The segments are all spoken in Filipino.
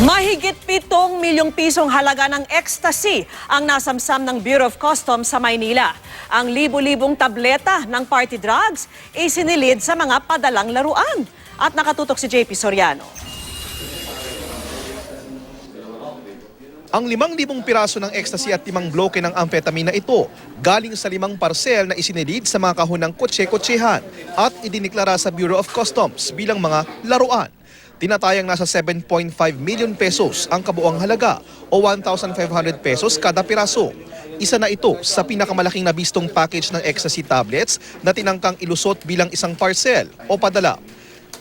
Mahigit 7 milyong pisong halaga ng ecstasy ang nasamsam ng Bureau of Customs sa Maynila. Ang libu-libong tableta ng party drugs isinilid sa mga padalang laruan. At nakatutok si JP Soriano. Ang 5,000 piraso ng ecstasy at 5 bloke ng amphetamine na ito galing sa 5 parsel na isinilid sa mga kahon ng kotse-kotsehan at idiniklara sa Bureau of Customs bilang mga laruan. Tinatayang nasa 7.5 million pesos ang kabuuang halaga o 1,500 pesos kada piraso. Isa na ito sa pinakamalaking nabistong package ng ecstasy tablets na tinangkang ilusot bilang isang parcel o padala.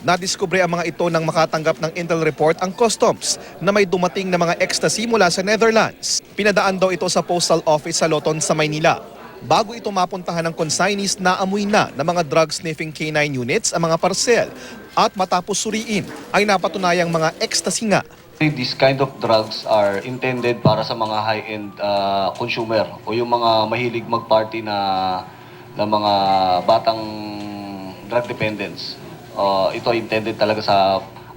Nadiskubre ang mga ito nang makatanggap ng intel report ang customs na may dumating na mga ecstasy mula sa Netherlands. Pinadaan daw ito sa postal office sa Loton sa Maynila. Bago ito mapuntahan ng consignees, naamoy na ng mga drug sniffing canine units ang mga parcel at matapos suriin ay napatunayang mga ecstasy nga. These kind of drugs are intended para sa mga high-end consumer o yung mga mahilig mag-party na mga batang drug dependents. Ito intended talaga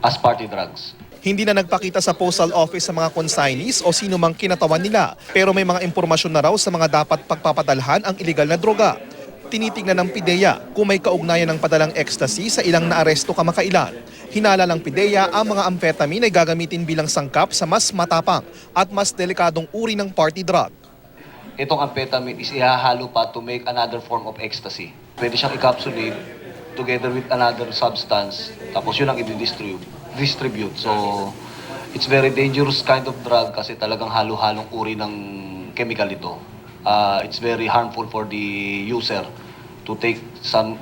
as party drugs. Hindi na nagpakita sa postal office sa mga consignees o sino mang kinatawan nila, pero may mga impormasyon na raw sa mga dapat pagpapadalhan ang iligal na droga. Tinitingnan ng PIDEA kung may kaugnayan ng padalang ecstasy sa ilang naaresto kamakailan. Hinala ng PIDEA ang mga amphetamine ay gagamitin bilang sangkap sa mas matapang at mas delikadong uri ng party drug. Itong amphetamine is ihahalo pa to make another form of ecstasy. Pwede siyang i-capsulate together with another substance, tapos yun ang i-distribute. So, it's very dangerous kind of drug kasi talagang halo-halong uri ng chemical ito. It's very harmful for the user to take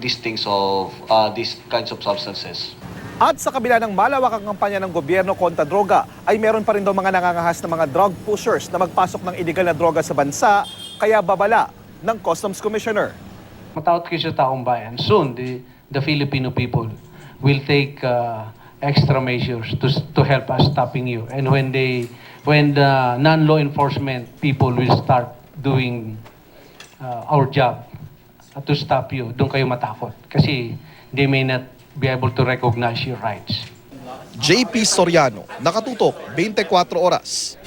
these things of these kinds of substances. At sa kabila ng malawakang kampanya ng gobyerno kontra droga, ay meron pa rin daw mga nangangahas na mga drug pushers na magpasok ng illegal na droga sa bansa, kaya babala ng Customs Commissioner. Matakot kayo sa taong bayan. Soon, the Filipino people will take extra measures to help us stopping you. And when the non-law enforcement people will start doing our job to stop you, doon kayo matakot. Kasi they may not be able to recognize your rights. JP Soriano, nakatutok 24 oras.